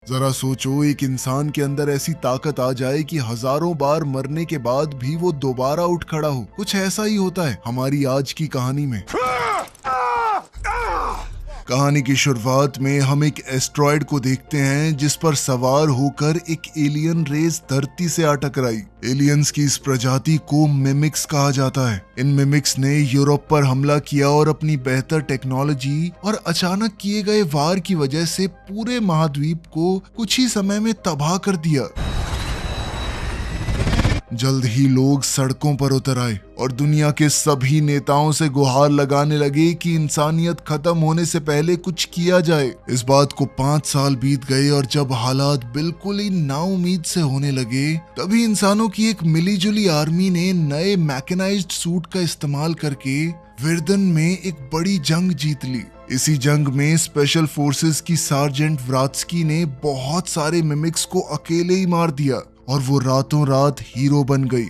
जरा सोचो, एक इंसान के अंदर ऐसी ताकत आ जाए कि हजारों बार मरने के बाद भी वो दोबारा उठ खड़ा हो। कुछ ऐसा ही होता है हमारी आज की कहानी में। कहानी की शुरुआत में हम एक एस्ट्रॉयड को देखते हैं जिस पर सवार होकर एक एलियन रेस धरती से आ टकराई। एलियंस की इस प्रजाति को मिमिक्स कहा जाता है। इन मिमिक्स ने यूरोप पर हमला किया और अपनी बेहतर टेक्नोलॉजी और अचानक किए गए वार की वजह से पूरे महाद्वीप को कुछ ही समय में तबाह कर दिया। जल्द ही लोग सड़कों पर उतर आए और दुनिया के सभी नेताओं से गुहार लगाने लगे कि इंसानियत खत्म होने से पहले कुछ किया जाए। इस बात को 5 साल बीत गए और जब हालात बिल्कुल ही नाउम्मीद से होने लगे, तभी इंसानों की एक मिलीजुली आर्मी ने नए मैकेनाइज्ड सूट का इस्तेमाल करके वर्दन में एक बड़ी जंग जीत ली। इसी जंग में स्पेशल फोर्सेस की सार्जेंट व्रात्स्की ने बहुत सारे मिमिक्स को अकेले ही मार दिया और वो रातों रात हीरो बन गई।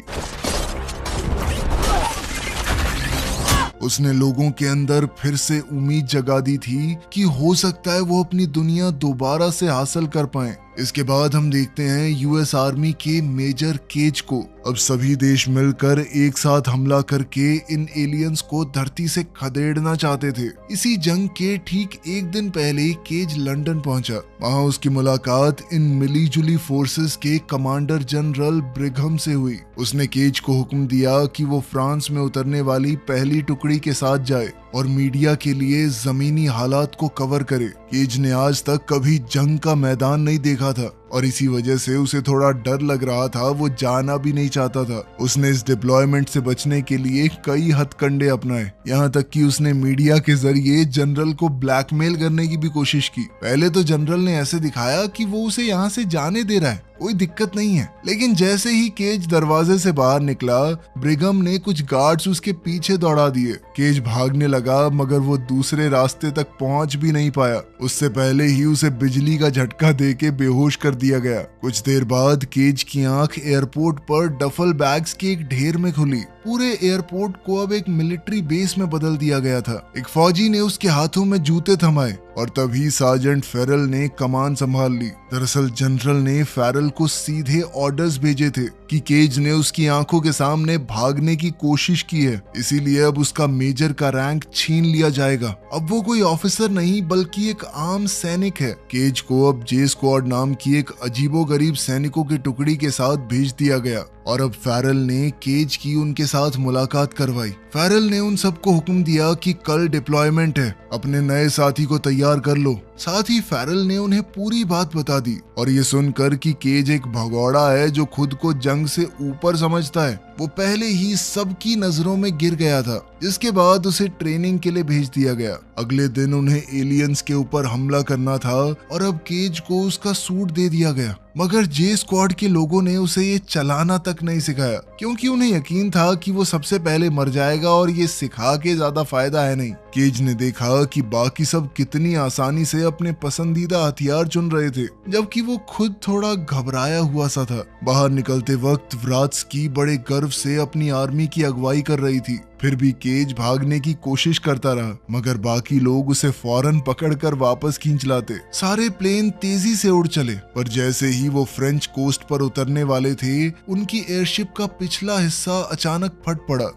उसने लोगों के अंदर फिर से उम्मीद जगा दी थी कि हो सकता है वो अपनी दुनिया दोबारा से हासिल कर पाएं। इसके बाद हम देखते हैं यूएस आर्मी के मेजर केज को। अब सभी देश मिलकर एक साथ हमला करके इन एलियंस को धरती से खदेड़ना चाहते थे। इसी जंग के ठीक एक दिन पहले केज लंदन पहुंचा। वहां उसकी मुलाकात इन मिलीजुली फोर्सेस के कमांडर जनरल ब्रिघम से हुई। उसने केज को हुक्म दिया कि वो फ्रांस में उतरने वाली पहली टुकड़ी के साथ जाए और मीडिया के लिए जमीनी हालात को कवर करे। केज ने आज तक कभी जंग का मैदान नहीं देखा था और इसी वजह से उसे थोड़ा डर लग रहा था। वो जाना भी नहीं चाहता था। उसने इस डिप्लॉयमेंट से बचने के लिए कई हथकंडे अपनाए, यहाँ तक कि उसने मीडिया के जरिए जनरल को ब्लैकमेल करने की भी कोशिश की। पहले तो जनरल ने ऐसे दिखाया कि वो उसे यहाँ से जाने दे रहा है, कोई दिक्कत नहीं है। लेकिन जैसे ही केज दरवाजे से बाहर निकला, ब्रिघम ने कुछ गार्ड्स उसके पीछे दौड़ा दिए। केज भागने लगा मगर वो दूसरे रास्ते तक पहुंच भी नहीं पाया। उससे पहले ही उसे बिजली का झटका देके बेहोश कर दिया गया। कुछ देर बाद केज की आंख एयरपोर्ट पर डफल बैग्स के एक ढेर में खुली। पूरे एयरपोर्ट को अब एक मिलिट्री बेस में बदल दिया गया था। एक फौजी ने उसके हाथों में जूते थमाए और तभी सार्जेंट फेरल ने कमान संभाल ली। दरअसल जनरल ने फेरल को सीधे ऑर्डर्स भेजे थे कि केज ने उसकी आंखों के सामने भागने की कोशिश की है, इसीलिए अब उसका मेजर का रैंक छीन लिया जाएगा। अब वो कोई ऑफिसर नहीं बल्कि एक आम सैनिक है। केज को अब जे स्क्वाड नाम की एक अजीबोगरीब सैनिकों की टुकड़ी के साथ भेज दिया गया और अब फेरल ने केज की उनके साथ मुलाकात करवाई। फेरल ने उन सबको हुक्म दिया कि कल डिप्लॉयमेंट है, अपने नए साथी को तैयार कर लो। साथ ही फेरल ने उन्हें पूरी बात बता दी और ये सुनकर कि केज एक भगौड़ा है जो खुद को जंग से ऊपर समझता है, वो पहले ही सबकी नजरों में गिर गया था। जिसके बाद उसे ट्रेनिंग के लिए भेज दिया गया। अगले दिन उन्हें एलियंस के ऊपर हमला करना था और अब केज को उसका सूट दे दिया गया। मगर जे स्क्वाड के लोगों ने उसे ये चलाना तक नहीं सिखाया, क्योंकि उन्हें यकीन था कि वो सबसे पहले मर जाएगा और ये सिखा के ज्यादा फायदा है नहीं। केज ने देखा कि बाकी सब कितनी आसानी से अपने पसंदीदा हथियार चुन रहे थे, जबकि वो खुद थोड़ा घबराया हुआ सा था। बाहर निकलते वक्त व्रात्स्की बड़े गर्व से अपनी आर्मी की अगुवाई कर रही थी। फिर भी केज भागने की कोशिश करता रहा, मगर बाकी लोग उसे फौरन पकड़कर वापस खींच लाते। सारे प्लेन तेजी से उड़ चले, पर जैसे ही वो फ्रेंच कोस्ट पर उतरने वाले थे, उनकी एयरशिप का पिछला हिस्सा अचानक फट पड़ा।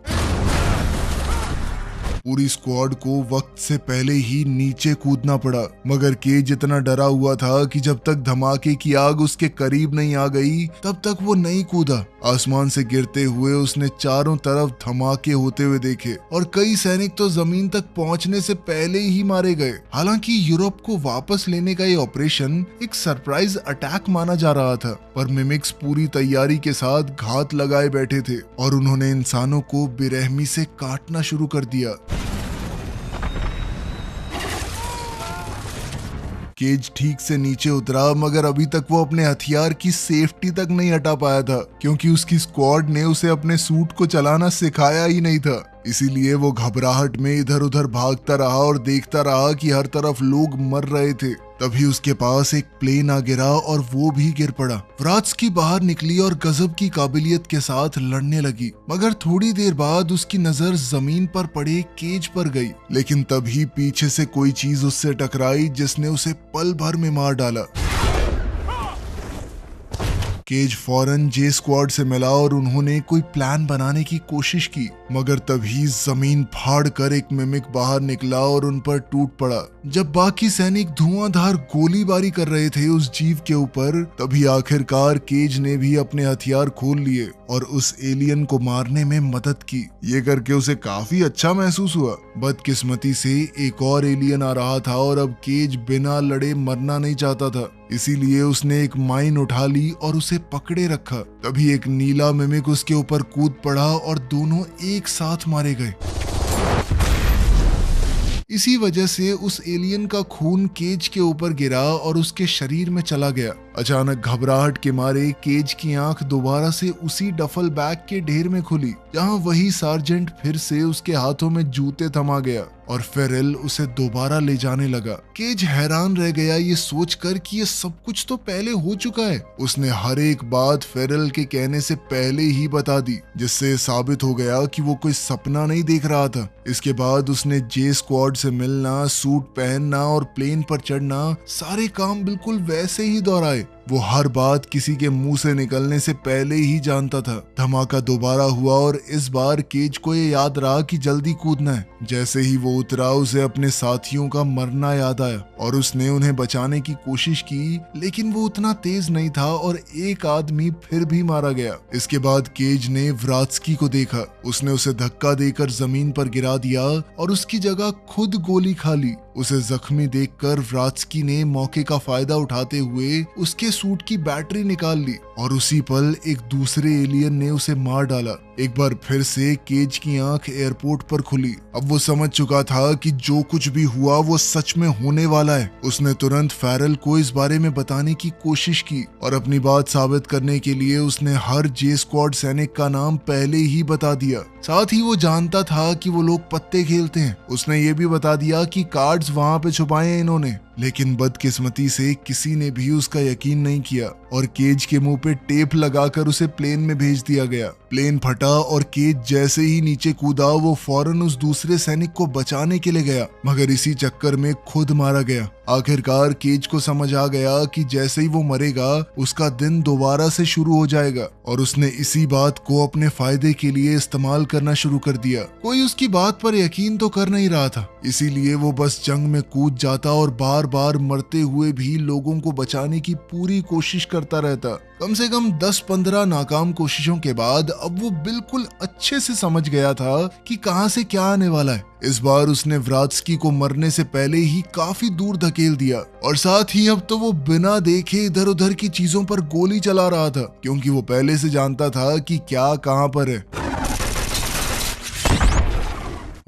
पूरी स्क्वाड को वक्त से पहले ही नीचे कूदना पड़ा, मगर केज इतना डरा हुआ था कि जब तक धमाके की आग उसके करीब नहीं आ गई तब तक वो नहीं कूदा। आसमान से गिरते हुए उसने चारों तरफ धमाके होते हुए देखे और कई सैनिक तो जमीन तक पहुंचने से पहले ही मारे गए। हालांकि यूरोप को वापस लेने का ये ऑपरेशन एक सरप्राइज अटैक माना जा रहा था, पर मिमिक्स पूरी तैयारी के साथ घात लगाए बैठे थे और उन्होंने इंसानों को बेरहमी से काटना शुरू कर दिया। केज ठीक से नीचे उतरा, मगर अभी तक वो अपने हथियार की सेफ्टी तक नहीं हटा पाया था, क्योंकि उसकी स्क्वाड ने उसे अपने सूट को चलाना सिखाया ही नहीं था। इसीलिए वो घबराहट में इधर उधर भागता रहा और देखता रहा कि हर तरफ लोग मर रहे थे। तभी उसके पास एक प्लेन आ गिरा और वो भी गिर पड़ा। व्रात्स्की बाहर निकली और गजब की काबिलियत के साथ लड़ने लगी, मगर थोड़ी देर बाद उसकी नजर जमीन पर पड़े केज पर गई। लेकिन तभी पीछे से कोई चीज उससे टकराई जिसने उसे पल भर में मार डाला। केज फौरन जे स्क्वाड से मिला और उन्होंने कोई प्लान बनाने की कोशिश की, मगर तभी जमीन फाड़ कर एक मिमिक बाहर निकला और उन पर टूट पड़ा। जब बाकी सैनिक धुआंधार गोलीबारी कर रहे थे उस जीव के ऊपर, तभी आखिरकार केज ने भी अपने हथियार खोल लिए और उस एलियन को मारने में मदद की। ये करके उसे काफी अच्छा महसूस हुआ। बदकिस्मती से एक और एलियन आ रहा था और अब केज बिना लड़े मरना नहीं चाहता था, इसीलिए उसने एक माइन उठा ली और उसे पकड़े रखा। तभी एक नीला मिमिक उसके ऊपर कूद पड़ा और दोनों एक साथ मारे गए। इसी वजह से उस एलियन का खून केज के ऊपर गिरा और उसके शरीर में चला गया। अचानक घबराहट के मारे केज की आंख दोबारा से उसी डफल बैग के ढेर में खुली, जहां वही सार्जेंट फिर से उसके हाथों में जूते थमा गया और फेरेल उसे दोबारा ले जाने लगा। केज हैरान रह गया ये सोचकर कि ये सब कुछ तो पहले हो चुका है। उसने हर एक बात फेरेल के कहने से पहले ही बता दी, जिससे साबित हो गया कि वो कोई सपना नहीं देख रहा था। इसके बाद उसने जे स्क्वाड से मिलना, सूट पहनना और प्लेन पर चढ़ना, सारे काम बिल्कुल वैसे ही दोहराए। वो हर बात किसी के मुंह से निकलने से पहले ही जानता था। धमाका दोबारा हुआ और इस बार केज को ये याद रहा कि जल्दी कूदना है। जैसे ही वो उतरा उसे अपने साथियों का मरना याद आया और उसने उन्हें बचाने की कोशिश की, लेकिन वो उतना तेज नहीं था और एक आदमी फिर भी मारा गया। इसके बाद केज ने व्रात्स्की को देखा। उसने उसे धक्का देकर जमीन पर गिरा दिया और उसकी जगह खुद गोली खा ली। उसे जख्मी देखकर व्रात्स्की ने मौके का फायदा उठाते हुए उसके सूट की बैटरी निकाल ली और उसी पल एक दूसरे एलियन ने उसे मार डाला। एक बार फिर से केज की आंख एयरपोर्ट पर खुली। अब वो समझ चुका था कि जो कुछ भी हुआ वो सच में होने वाला है। उसने तुरंत फेरेल को इस बारे में बताने की कोशिश की और अपनी बात साबित करने के लिए उसने हर जे स्क्वाड सैनिक का नाम पहले ही बता दिया। साथ ही वो जानता था कि वो लोग पत्ते खेलते हैं। उसने ये भी बता दिया कि कार्ड्स वहां पे छुपाए हैं इन्होंने, लेकिन बदकिस्मती से किसी ने भी उसका यकीन नहीं किया और केज के मुंह पे टेप लगाकर उसे प्लेन में भेज दिया गया। प्लेन फटा और केज जैसे ही नीचे कूदा वो फौरन उस दूसरे सैनिक को बचाने के लिए गया, मगर इसी चक्कर में खुद मारा गया। आखिरकार केज को समझ आ गया कि जैसे ही वो मरेगा उसका दिन दोबारा से शुरू हो जाएगा और उसने इसी बात को अपने फायदे के लिए इस्तेमाल करना शुरू कर दिया। कोई उसकी बात पर यकीन तो कर नहीं रहा था, इसीलिए वो बस जंग में कूद जाता और बार बार मरते हुए भी लोगों को बचाने की पूरी कोशिश करता रहता। कम से कम 10-15 नाकाम कोशिशों के बाद अब वो बिल्कुल अच्छे से समझ गया था कि कहां से क्या आने वाला है। इस बार उसने व्रात्स्की को मरने से पहले ही काफी दूर धकेल दिया और साथ ही अब तो वो बिना देखे इधर उधर की चीजों पर गोली चला रहा था, क्योंकि वो पहले से जानता था कि क्या कहां पर है।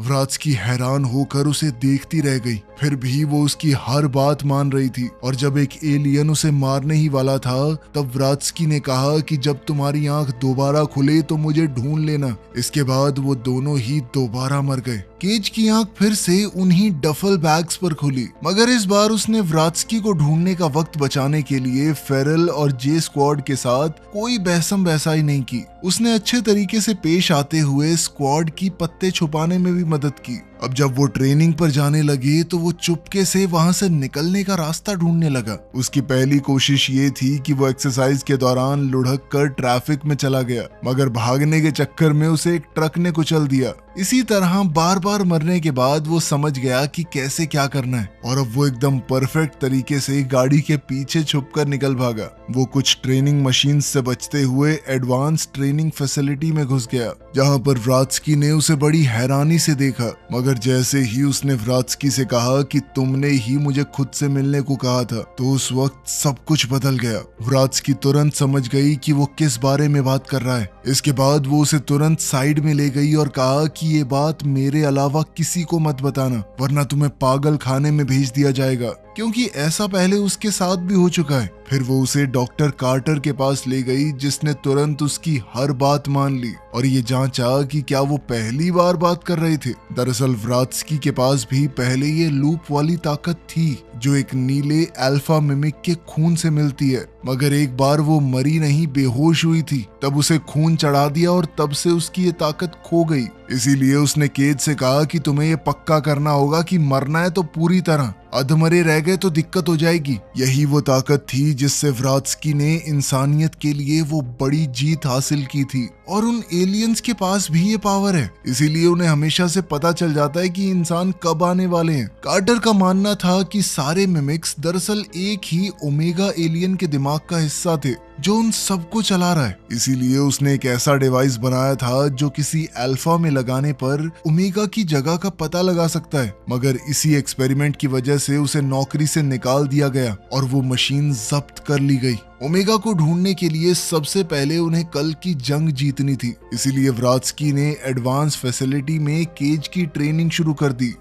व्रात्स्की हैरान होकर उसे देखती रह गई, फिर भी वो उसकी हर बात मान रही थी और जब एक एलियन उसे मारने ही वाला था तब व्रात्स्की ने कहा कि जब तुम्हारी आंख दोबारा खुले तो मुझे ढूंढ लेना। इसके बाद वो दोनों ही दोबारा मर गए। केज की आंख फिर से उन्हीं डफल बैग्स पर खुली, मगर इस बार उसने व्रात्स्की को ढूंढने का वक्त बचाने के लिए फेरेल और जे स्क्वाड के साथ कोई बहसम बहसाई नहीं की। उसने अच्छे तरीके से पेश आते हुए स्क्वाड की पत्ते छुपाने में भी मदद की। अब जब वो ट्रेनिंग पर जाने लगे तो वो चुपके से वहां से निकलने का रास्ता ढूंढने लगा। उसकी पहली कोशिश ये थी कि वो एक्सरसाइज के दौरान लुढ़क कर ट्रैफिक में चला गया, मगर भागने के चक्कर में उसे एक ट्रक ने कुचल दिया। इसी तरह बार बार मरने के बाद वो समझ गया कि कैसे क्या करना है और अब वो एकदम परफेक्ट तरीके से गाड़ी के पीछे छुपकर निकल भागा। वो कुछ ट्रेनिंग मशीन से बचते हुए एडवांस ट्रेनिंग फैसिलिटी में घुस गया, जहां पर व्रात्स्की ने उसे बड़ी हैरानी से देखा। मगर जैसे ही उसने व्रात्स्की से कहा कि तुमने ही मुझे खुद से मिलने को कहा था, तो उस वक्त सब कुछ बदल गया। व्रात्स्की तुरंत समझ गई कि वो किस बारे में बात कर रहा है। इसके बाद वो उसे तुरंत साइड में ले गई और कहा कि ये बात मेरे अलावा किसी को मत बताना, वरना तुम्हें पागल खाने में भेज दिया जाएगा, क्योंकि ऐसा पहले उसके साथ भी हो चुका है। फिर वो उसे डॉक्टर कार्टर के पास ले गई, जिसने तुरंत उसकी हर बात मान ली और ये जांचा कि क्या वो पहली बार बात कर रहे थे। दरअसल व्रात्स्की के पास भी पहले ये लूप वाली ताकत थी, जो एक नीले अल्फा मिमिक के खून से मिलती है, मगर एक बार वो मरी नहीं, बेहोश हुई थी। तब उसे खून चढ़ा दिया और तब से उसकी ये ताकत खो गई। इसीलिए उसने केज से कहा कि तुम्हें ये पक्का करना होगा कि मरना है तो पूरी तरह, अधमरे रह गए तो दिक्कत हो जाएगी। यही वो ताकत थी जिससे व्रात्स्की ने इंसानियत के लिए वो बड़ी जीत हासिल की थी, और उन एलियंस के पास भी ये पावर है। इसीलिए उन्हें हमेशा से पता चल जाता है कि इंसान कब आने वाले हैं। कार्टर का मानना था कि सारे मिमिक्स दरअसल एक ही ओमेगा एलियन के दिमाग का हिस्सा थे जो उन सबको चला रहा है। इसीलिए उसने एक ऐसा डिवाइस बनाया था जो किसी अल्फा में लगाने पर ओमेगा की जगह का पता लगा सकता है। मगर इसी एक्सपेरिमेंट की वजह से उसे नौकरी से निकाल दिया गया और वो मशीन जब्त कर ली गई। ओमेगा को ढूंढने के लिए सबसे पहले उन्हें कल की जंग जीतनी थी। इसीलिए व्रात्स्की ने एडवांस फैसिलिटी में केज की ट्रेनिंग शुरू कर दी।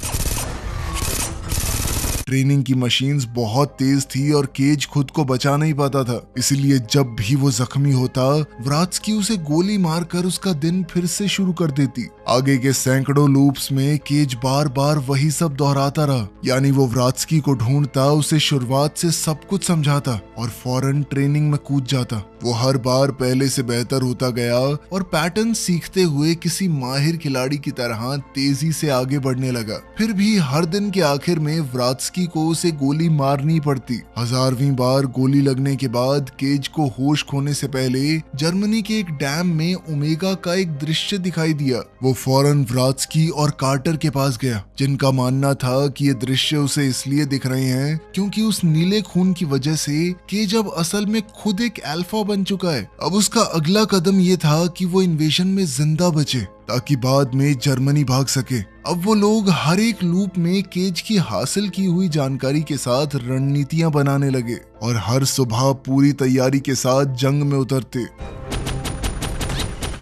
ट्रेनिंग की मशीन्स बहुत तेज थी और केज खुद को बचा नहीं पाता था। इसलिए जब भी वो जख्मी होता, व्रात्स्की उसे गोली मारकर उसका दिन फिर से शुरू कर देती। आगे के सैकड़ों लूप्स में केज बार बार वही सब दोहराता रहा। यानी वो व्रात्स्की को ढूंढता, उसे शुरुआत से सब कुछ समझाता और फौरन ट्रेनिंग में कूद जाता। वो हर बार पहले से बेहतर होता गया और पैटर्न सीखते हुए किसी माहिर खिलाड़ी की तरह तेजी से आगे बढ़ने लगा। फिर भी हर दिन के आखिर में व्रात्स्की को उसे गोली मारनी पड़ती। 1000वीं बार गोली लगने के बाद केज को होश खोने से पहले जर्मनी के एक डैम में ओमेगा का एक दृश्य दिखाई दिया। वो फौरन व्रात्स्की और कार्टर के पास गया, जिनका मानना था कि ये दृश्य उसे इसलिए दिख रहे हैं क्योंकि उस नीले खून की वजह से केज अब असल में खुद एक अल्फा बन चुका है। अब उसका अगला कदम ये था कि वो इन्वेजन में जिंदा बचे ताकि बाद में जर्मनी भाग सके। अब वो लोग हर एक लूप में केज की हासिल की हुई जानकारी के साथ रणनीतियां बनाने लगे और हर सुबह पूरी तैयारी के साथ जंग में उतरते।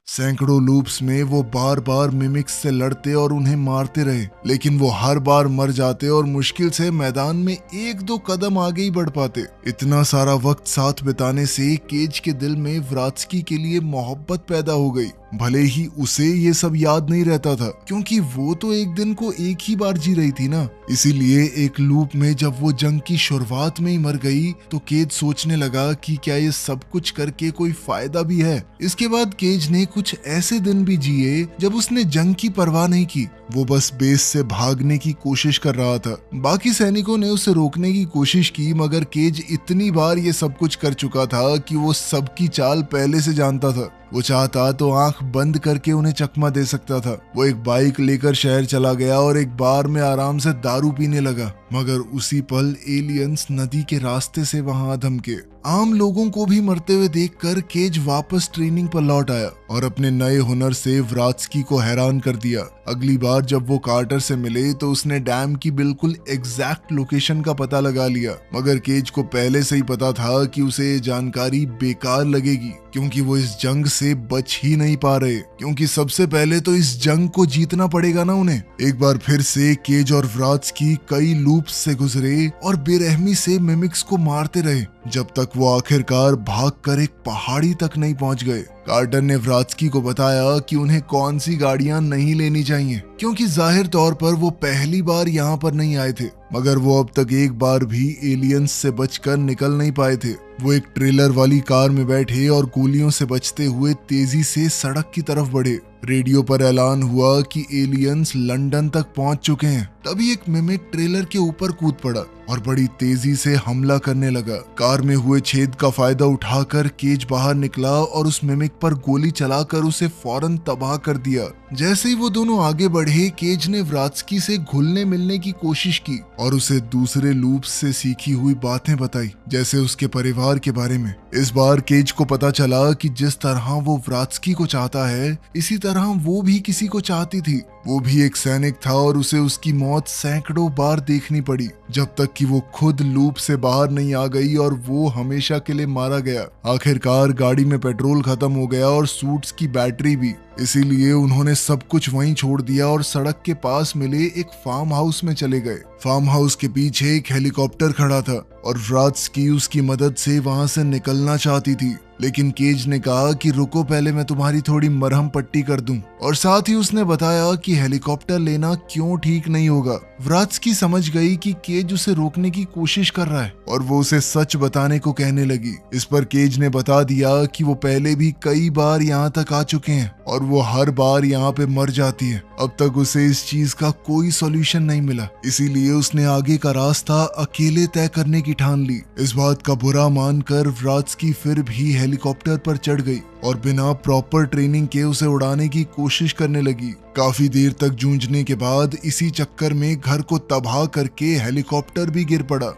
सैकड़ों लूप्स में वो बार बार मिमिक्स से लड़ते और उन्हें मारते रहे, लेकिन वो हर बार मर जाते और मुश्किल से मैदान में 1-2 कदम आगे ही बढ़ पाते। इतना सारा वक्त साथ बिताने से केज के दिल में व्रात्स्की के लिए मोहब्बत पैदा हो गई। भले ही उसे ये सब याद नहीं रहता था क्योंकि वो तो एक दिन को एक ही बार जी रही थी ना। इसीलिए एक लूप में जब वो जंग की शुरुआत में ही मर गई तो केज सोचने लगा कि क्या ये सब कुछ करके कोई फायदा भी है। इसके बाद केज ने कुछ ऐसे दिन भी जिए जब उसने जंग की परवाह नहीं की। वो बस बेस से भागने की कोशिश कर रहा था। बाकी सैनिकों ने उसे रोकने की कोशिश की, मगर केज इतनी बार ये सब कुछ कर चुका था कि वो सबकी चाल पहले से जानता था। वो चाहता तो आंख बंद करके उन्हें चकमा दे सकता था। वो एक बाइक लेकर शहर चला गया और एक बार में आराम से दारू पीने लगा, मगर उसी पल एलियंस नदी के रास्ते से वहां धमके। आम लोगों को भी मरते हुए देखकर केज वापस ट्रेनिंग पर लौट आया और अपने नए हुनर से व्रात्स्की को हैरान कर दिया। अगली बार जब वो कार्टर से मिले तो उसने डैम की बिल्कुल एग्जैक्ट लोकेशन का पता लगा लिया, मगर केज को पहले से ही पता था कि उसे ये जानकारी बेकार लगेगी क्योंकि वो इस जंग से बच ही नहीं पा रहे। क्योंकि सबसे पहले तो इस जंग को जीतना पड़ेगा ना उन्हें। एक बार फिर से केज और व्रात्स्की कई लूप्स से गुजरे और बेरहमी से मिमिक्स को मारते रहे जब तक वो आखिरकार भागकर एक पहाड़ी तक नहीं पहुंच गए। कार्टर ने व्रात्स्की को बताया कि उन्हें कौन सी गाड़ियां नहीं लेनी चाहिए क्योंकि जाहिर तौर पर वो पहली बार यहाँ पर नहीं आए थे, मगर वो अब तक एक बार भी एलियंस से बचकर निकल नहीं पाए थे। वो एक ट्रेलर वाली कार में बैठे और गोलियों से बचते हुए तेजी से सड़क की तरफ बढ़े। रेडियो पर ऐलान हुआ कि एलियंस लंदन तक पहुंच चुके हैं। तभी एक मिमिक ट्रेलर के ऊपर कूद पड़ा और बड़ी तेजी से हमला करने लगा। कार में हुए छेद का फायदा उठाकर केज बाहर निकला और उस मिमिक पर गोली चलाकर उसे फौरन तबाह कर दिया। जैसे ही वो दोनों आगे बढ़े, केज ने व्रात्स्की से घुलने मिलने की कोशिश की और उसे दूसरे लूप्स से सीखी हुई बातें बताई, जैसे उसके परिवार के बारे में। इस बार केज को पता चला कि जिस तरह वो व्रात्स्की को चाहता है, इसी तरह वो भी किसी को चाहती थी। वो भी एक सैनिक था और उसे उसकी मौत सैकड़ों बार देखनी पड़ी जब तक कि वो खुद लूप से बाहर नहीं आ गई और वो हमेशा के लिए मारा गया। आखिरकार गाड़ी में पेट्रोल खत्म हो गया और सूट्स की बैटरी भी। इसीलिए उन्होंने सब कुछ वहीं छोड़ दिया और सड़क के पास मिले एक फार्म हाउस में चले गए। फार्म हाउस के पीछे एक हेलीकॉप्टर खड़ा था और व्रात्स्की उसकी मदद से वहां से निकलना चाहती थी। लेकिन केज ने कहा कि रुको, पहले मैं तुम्हारी थोड़ी मरहम पट्टी कर दूं। और साथ ही उसने बताया कि हेलीकॉप्टर लेना क्यों ठीक नहीं होगा। व्रात्स्की समझ गई कि केज उसे रोकने की कोशिश कर रहा है और वो उसे सच बताने को कहने लगी। इस पर केज ने बता दिया कि वो पहले भी कई बार यहाँ तक आ चुके हैं और वो हर बार यहाँ पे मर जाती है। अब तक उसे इस चीज का कोई सॉल्यूशन नहीं मिला, इसीलिए उसने आगे का रास्ता अकेले तय करने की ठान ली। इस बात का बुरा मानकर व्रात्स्की फिर भी हेलीकॉप्टर पर चढ़ गई और बिना प्रॉपर ट्रेनिंग के उसे उड़ाने की कोशिश करने लगी। काफी देर तक जूझने के बाद इसी चक्कर में घर को तबाह करके हेलीकॉप्टर भी गिर पड़ा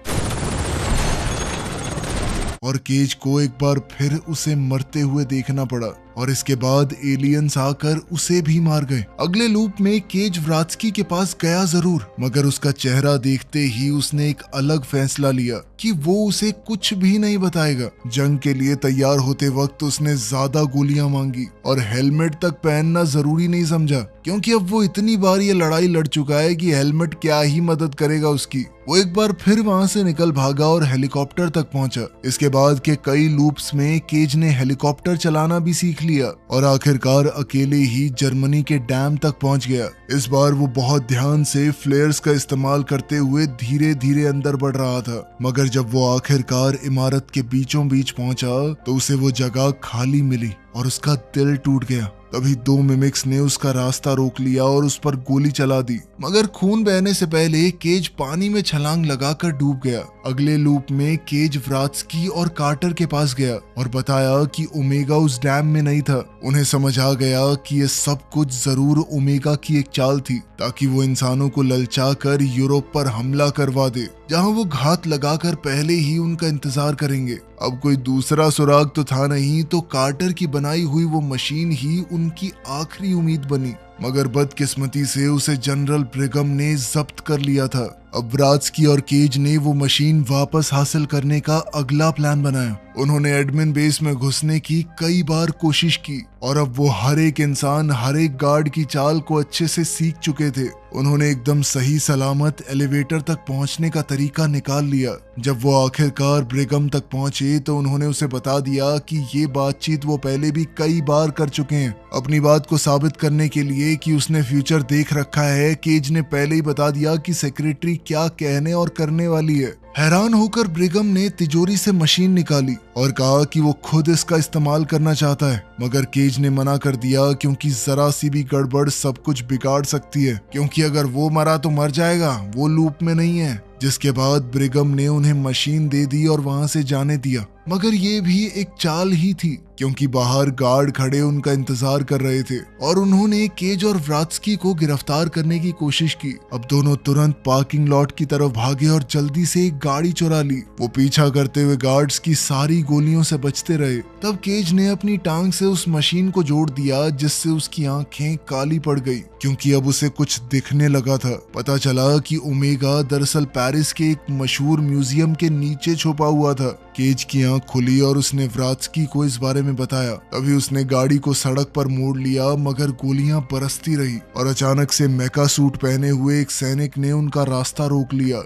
और केज को एक बार फिर उसे मरते हुए देखना पड़ा और इसके बाद एलियंस आकर उसे भी मार गए। अगले लूप में केज व्रात्स्की के पास गया जरूर, मगर उसका चेहरा देखते ही उसने एक अलग फैसला लिया कि वो उसे कुछ भी नहीं बताएगा। जंग के लिए तैयार होते वक्त उसने ज्यादा गोलियां मांगी और हेलमेट तक पहनना जरूरी नहीं समझा, क्योंकि अब वो इतनी बार ये लड़ाई लड़ चुका है कि हेलमेट क्या ही मदद करेगा उसकी। वो एक बार फिर वहां से निकल भागा और हेलीकॉप्टर तक पहुंचा। इसके बाद के कई लूप्स में केज ने हेलीकॉप्टर चलाना भी सीख लिया और आखिरकार अकेले ही जर्मनी के डैम तक पहुंच गया। इस बार वो बहुत ध्यान से फ्लेयर्स का इस्तेमाल करते हुए धीरे धीरे अंदर बढ़ रहा था, मगर जब वो आखिरकार इमारत के बीचों बीच पहुंचा तो उसे वो जगह खाली मिली और उसका दिल टूट गया। तभी दो मिमिक्स ने उसका रास्ता रोक लिया और उस पर गोली चला दी, मगर खून बहने से पहले केज पानी में छलांग लगाकर डूब गया। अगले लूप में केज व्रात्स्की और कार्टर के पास गया और बताया कि ओमेगा उस डैम में नहीं था। उन्हें समझ आ गया कि ये सब कुछ जरूर ओमेगा की एक चाल थी, ताकि वो इंसानों को ललचाकर यूरोप पर हमला करवा दे, जहां वो घात लगाकर पहले ही उनका इंतजार करेंगे। अब कोई दूसरा सुराग तो था नहीं, तो कार्टर की बनाई हुई वो मशीन ही उनकी आखिरी उम्मीद बनी, मगर बदकिस्मती से उसे जनरल ब्रिगम ने जब्त कर लिया था। अब व्रात्स्की और केज ने वो मशीन वापस हासिल करने का अगला प्लान बनाया। उन्होंने एडमिन बेस में घुसने की कई बार कोशिश की और अब वो हर एक इंसान, हर एक गार्ड की चाल को अच्छे से सीख चुके थे। उन्होंने एकदम सही सलामत एलिवेटर तक पहुंचने का तरीका निकाल लिया। जब वो आखिरकार ब्रिगम तक पहुंचे तो उन्होंने उसे बता दिया कि ये बातचीत वो पहले भी कई बार कर चुके हैं। अपनी बात को साबित करने के लिए कि उसने फ्यूचर देख रखा है, केज ने पहले ही बता दिया कि सेक्रेटरी क्या कहने और करने वाली है। हैरान होकर ब्रिगम ने तिजोरी से मशीन निकाली और कहा कि वो खुद इसका इस्तेमाल करना चाहता है, मगर केज ने मना कर दिया, क्योंकि जरा सी भी गड़बड़ सब कुछ बिगाड़ सकती है, क्योंकि अगर वो मरा तो मर जाएगा, वो लूप में नहीं है। जिसके बाद ब्रिगम ने उन्हें मशीन दे दी और वहां से जाने दिया, मगर ये भी एक चाल ही थी, क्योंकि बाहर गार्ड खड़े उनका इंतजार कर रहे थे और उन्होंने केज और व्रात्स्की को गिरफ्तार करने की कोशिश की। अब दोनों तुरंत पार्किंग लॉट की तरफ भागे और जल्दी से एक गाड़ी चुरा ली। वो पीछा करते हुए गार्ड्स की सारी गोलियों से बचते रहे। तब केज ने अपनी टांग से उस मशीन को जोड़ दिया, जिससे उसकी आंखें काली पड़ गई, क्योंकि अब उसे कुछ दिखने लगा था। पता चला कि ओमेगा दरअसल पेरिस के एक मशहूर म्यूजियम के नीचे छुपा हुआ था। केज की आंख खुली और उसने व्रात्स्की को इस बारे में बताया। तभी उसने गाड़ी को सड़क पर मोड़ लिया, मगर गोलियां बरसती रही और अचानक से मेका सूट पहने हुए एक सैनिक ने उनका रास्ता रोक लिया।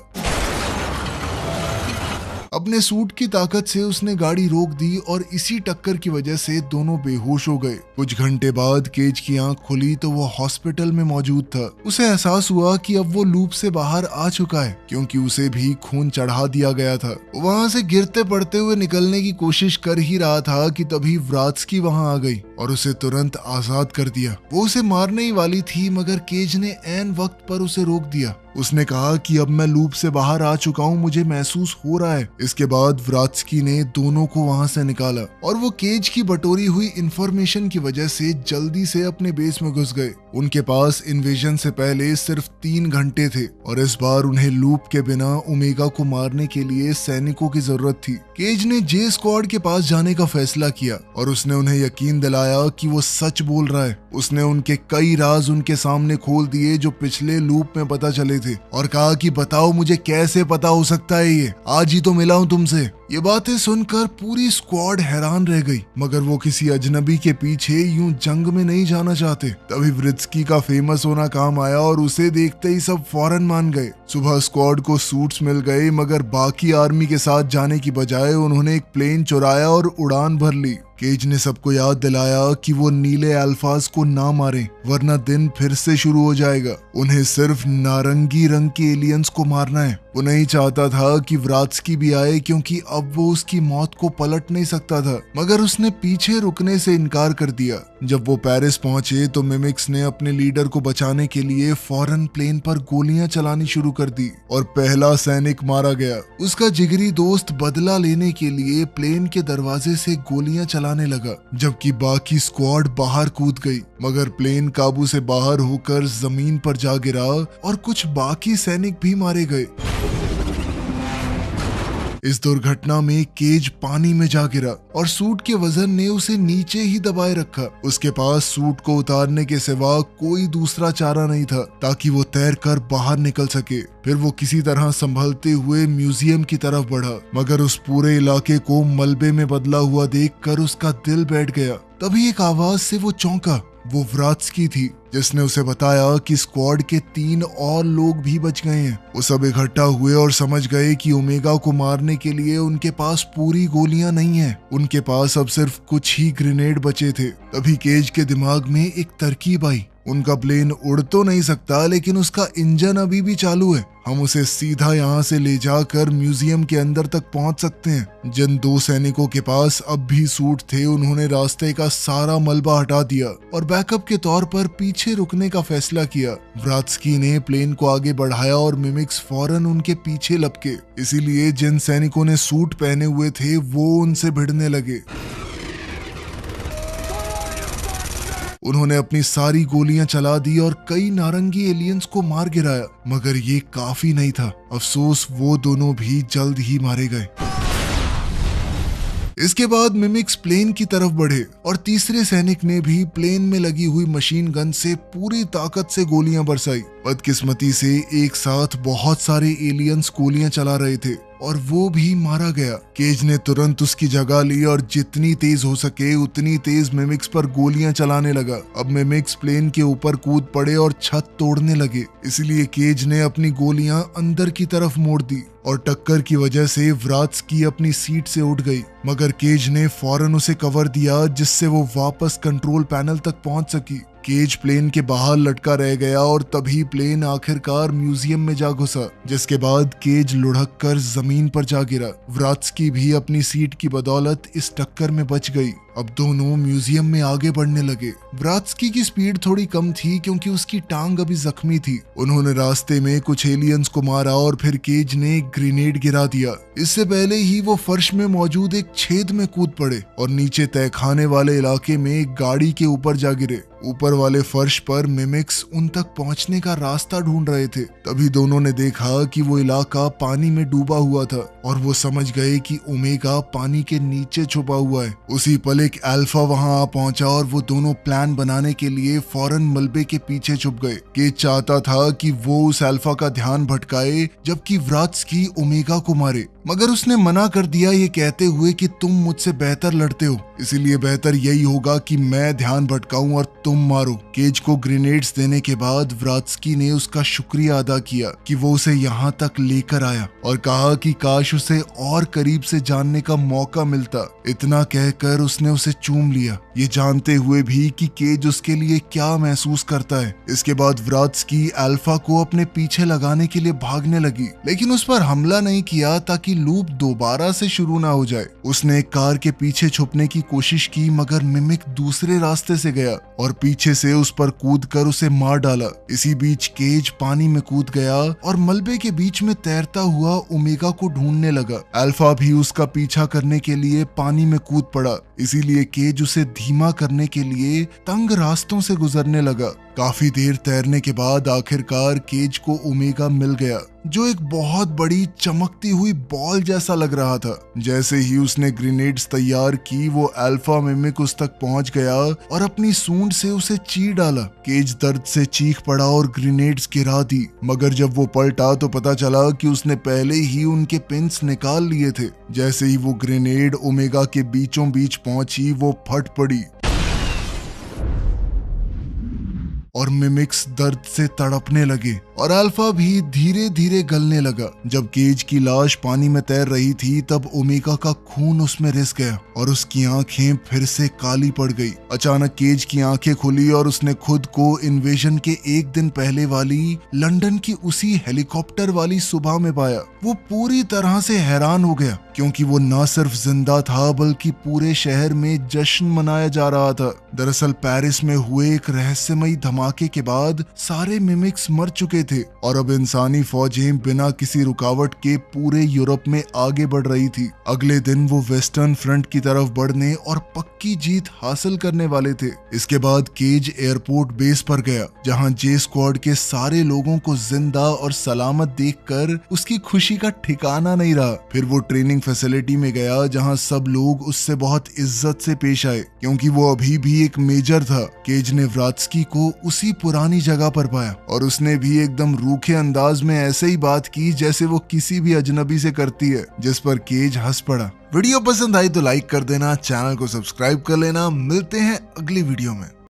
अपने सूट की ताकत से उसने गाड़ी रोक दी और इसी टक्कर की वजह से दोनों बेहोश हो गए। कुछ घंटे बाद केज की आंख खुली तो वो हॉस्पिटल में मौजूद था। उसे एहसास हुआ कि अब वो लूप से बाहर आ चुका है, क्योंकि उसे भी खून चढ़ा दिया गया था। वहां से गिरते पड़ते हुए निकलने की कोशिश कर ही रहा था कि तभी व्रात्स्की वहां आ गई और उसे तुरंत आजाद कर दिया। वो उसे मारने ही वाली थी, मगर केज ने ऐन वक्त पर उसे रोक दिया। उसने कहा कि अब मैं लूप से बाहर आ चुका हूँ, मुझे महसूस हो रहा है। इसके बाद व्रात्स्की ने दोनों को वहां से निकाला और वो केज की बटोरी हुई इंफॉर्मेशन की वजह से जल्दी से अपने बेस में घुस गए। उनके पास इन्वेजन से पहले सिर्फ 3 घंटे थे और इस बार उन्हें लूप के बिना ओमेगा को मारने के लिए सैनिकों की जरूरत थी। केज ने जे स्क्वाड के पास जाने का फैसला किया और उसने उन्हें यकीन दिलाया कि वो सच बोल रहा है। उसने उनके कई राज उनके सामने खोल दिए जो पिछले लूप में पता चले थे। थे और कहा कि बताओ मुझे कैसे पता हो सकता है, ये आज ही तो मिला हूं तुमसे। ये बातें सुनकर पूरी स्क्वाड हैरान रह गई, मगर वो किसी अजनबी के पीछे यूं जंग में नहीं जाना चाहते। तभी व्रित्स्की का फेमस होना काम आया और उसे देखते ही सब फौरन मान गए। सुबह स्क्वाड को सूट्स मिल गए, मगर बाकी आर्मी के साथ जाने की बजाय उन्होंने एक प्लेन चुराया और उड़ान भर ली। केज ने सबको याद दिलाया कि वो नीले अल्फाज को ना मारें, वरना दिन फिर से शुरू हो जाएगा। उन्हें सिर्फ नारंगी रंग के एलियंस को मारना है। वो नहीं चाहता था कि व्रात्स्की भी आए, क्योंकि अब वो उसकी मौत को पलट नहीं सकता था, मगर उसने पीछे रुकने से इनकार कर दिया। जब वो पेरिस पहुंचे तो मिमिक्स ने अपने लीडर को बचाने के लिए फौरन प्लेन पर गोलियां चलानी शुरू कर दी और पहला सैनिक मारा गया। उसका जिगरी दोस्त बदला लेने के लिए प्लेन के दरवाजे से गोलियां चलाने लगा, जबकि बाकी स्क्वाड बाहर कूद गई, मगर प्लेन काबू से बाहर होकर जमीन पर जा गिरा और कुछ बाकी सैनिक भी मारे गए। इस दुर्घटना में केज पानी में जा गिरा और सूट के वजन ने उसे नीचे ही दबाए रखा। उसके पास सूट को उतारने के सिवा कोई दूसरा चारा नहीं था ताकि वो तैरकर बाहर निकल सके। फिर वो किसी तरह संभलते हुए म्यूजियम की तरफ बढ़ा, मगर उस पूरे इलाके को मलबे में बदला हुआ देखकर उसका दिल बैठ गया। तभी एक आवाज से वो चौंका। वो व्रात्स्की थी, जिसने उसे बताया कि स्क्वाड के 3 और लोग भी बच गए हैं। वो सब इकट्ठा हुए और समझ गए कि ओमेगा को मारने के लिए उनके पास पूरी गोलियां नहीं है, उनके पास अब सिर्फ कुछ ही ग्रेनेड बचे थे। तभी केज के दिमाग में एक तरकीब आई। उनका प्लेन उड़ तो नहीं सकता, लेकिन उसका इंजन अभी भी चालू है। हम उसे सीधा यहाँ से ले जाकर म्यूजियम के अंदर तक पहुंच सकते हैं। जिन 2 सैनिकों के पास अब भी सूट थे, उन्होंने रास्ते का सारा मलबा हटा दिया और बैकअप के तौर पर पीछे रुकने का फैसला किया। व्रात्स्की ने प्लेन को आगे बढ़ाया और मिमिक्स फौरन उनके पीछे लपके। इसीलिए जिन सैनिकों ने सूट पहने हुए थे वो उनसे भिड़ने लगे। उन्होंने अपनी सारी गोलियां चला दी और कई नारंगी एलियंस को मार गिराया, मगर ये काफी नहीं था। अफसोस वो दोनों भी जल्द ही मारे गए। इसके बाद मिमिक्स प्लेन की तरफ बढ़े और तीसरे सैनिक ने भी प्लेन में लगी हुई मशीन गन से पूरी ताकत से गोलियां बरसाई। बदकिस्मती से एक साथ बहुत सारे एलियंस गोलियां चला रहे थे और वो भी मारा गया। केज ने तुरंत उसकी जगह ली और जितनी तेज हो सके उतनी तेज मिमिक्स पर गोलियां चलाने लगा। अब मिमिक्स प्लेन के ऊपर कूद पड़े और छत तोड़ने लगे, इसलिए केज ने अपनी गोलियां अंदर की तरफ मोड़ दी और टक्कर की वजह से व्रात्स्की अपनी सीट से उठ गई, मगर केज ने फौरन उसे कवर दिया, जिससे वो वापस कंट्रोल पैनल तक पहुंच सकी। केज प्लेन के बाहर लटका रह गया और तभी प्लेन आखिरकार म्यूजियम में जा घुसा, जिसके बाद केज लुढ़क कर जमीन पर जा गिरा। व्रात्स्की भी अपनी सीट की बदौलत इस टक्कर में बच गई। अब दोनों म्यूजियम में आगे बढ़ने लगे। व्रात्स्की की स्पीड थोड़ी कम थी क्योंकि उसकी टांग अभी जख्मी थी। उन्होंने रास्ते में कुछ एलियंस को मारा और फिर केज ने एक ग्रेनेड गिरा दिया। इससे पहले ही वो फर्श में मौजूद एक छेद में कूद पड़े और नीचे तहखाने वाले इलाके में एक गाड़ी के ऊपर जा गिरे। ऊपर वाले फर्श पर मिमिक्स उन तक पहुंचने का रास्ता ढूंढ रहे थे। तभी दोनों ने देखा कि वो इलाका पानी में डूबा हुआ था और वो समझ गए कि ओमेगा पानी के नीचे छुपा हुआ है। उसी पल एक अल्फा वहां आ पहुंचा और वो दोनों प्लान बनाने के लिए फौरन मलबे के पीछे छुप गए। केज चाहता था कि वो उस अल्फा का ध्यान भटकाए, जबकि व्रात्स्की ओमेगा को मारे, मगर उसने मना कर दिया, ये कहते हुए कि तुम मुझसे बेहतर लड़ते हो, इसीलिए बेहतर यही होगा कि मैं ध्यान भटकाऊं और तुम मारो। केज को ग्रेनेड्स देने के बाद व्रात्स्की ने उसका शुक्रिया अदा किया कि वो उसे यहाँ तक लेकर आया और कहा कि काश उसे और करीब से जानने का मौका मिलता। इतना कहकर उसने उसे चूम लिया, ये जानते हुए भी कि केज उसके लिए क्या महसूस करता है। इसके बाद व्रात्स्की अल्फा को अपने पीछे लगाने के लिए भागने लगी, लेकिन उस पर हमला नहीं किया ताकि लूप दोबारा से शुरू ना हो जाए। उसने एक कार के पीछे छुपने की कोशिश की, मगर मिमिक दूसरे रास्ते से गया और पीछे से उस पर कूदकर उसे मार डाला। इसी बीच केज पानी में कूद गया और मलबे के बीच में तैरता हुआ ओमेगा को ढूंढने लगा। अल्फा भी उसका पीछा करने के लिए पानी में कूद पड़ा, इसीलिए केज उसे धीमा करने के लिए तंग रास्तों से गुजरने लगा। काफी देर तैरने के बाद आखिरकार केज को ओमेगा मिल गया, जो एक बहुत बड़ी चमकती हुई बॉल जैसा लग रहा था। जैसे ही उसने ग्रेनेड्स तैयार की, वो अल्फा मिमिक उस तक पहुंच गया और अपनी सूंड से उसे चीर डाला। केज दर्द से चीख पड़ा और ग्रेनेड्स गिरा दी, मगर जब वो पलटा तो पता चला कि उसने पहले ही उनके पिंस निकाल लिए थे। जैसे ही वो ग्रेनेड ओमेगा के बीचों बीच पहुंची, वो फट पड़ी और मिमिक्स दर्द से तड़पने लगे और अल्फा भी धीरे धीरे गलने लगा। जब केज की लाश पानी में तैर रही थी, तब ओमेगा का खून उसमें रिस गया और उसकी आंखें फिर से काली पड़ गई। अचानक केज की आंखें खुली और उसने खुद को इन्वेजन के एक दिन पहले वाली लंदन की उसी हेलीकॉप्टर वाली सुबह में पाया। वो पूरी तरह से हैरान हो गया, क्योंकि वो न सिर्फ जिंदा था बल्कि पूरे शहर में जश्न मनाया जा रहा था। दरअसल पेरिस में हुए एक रहस्यमयी धमाके के बाद सारे मिमिक्स मर चुके थे और अब इंसानी फौजें बिना किसी रुकावट के पूरे यूरोप में आगे बढ़ रही थी। अगले दिन वो वेस्टर्न फ्रंट की तरफ बढ़ने और पक्की जीत हासिल करने वाले थे। इसके बाद केज एयरपोर्ट बेस पर गया, जहां जे स्क्वाड के सारे लोगों को जिंदा और सलामत देखकर उसकी खुशी का ठिकाना नहीं रहा। फिर वो ट्रेनिंग फैसिलिटी में गया, जहां सब लोग उससे बहुत इज्जत से पेश आए, क्योंकि वो अभी भी एक मेजर था। केज ने व्रात्स्की को उसी पुरानी जगह पर पाया और उसने भी एकदम रूखे अंदाज में ऐसे ही बात की जैसे वो किसी भी अजनबी से करती है, जिस पर केज हंस पड़ा। वीडियो पसंद आई तो लाइक कर देना, चैनल को सब्सक्राइब कर लेना। मिलते हैं अगली वीडियो में।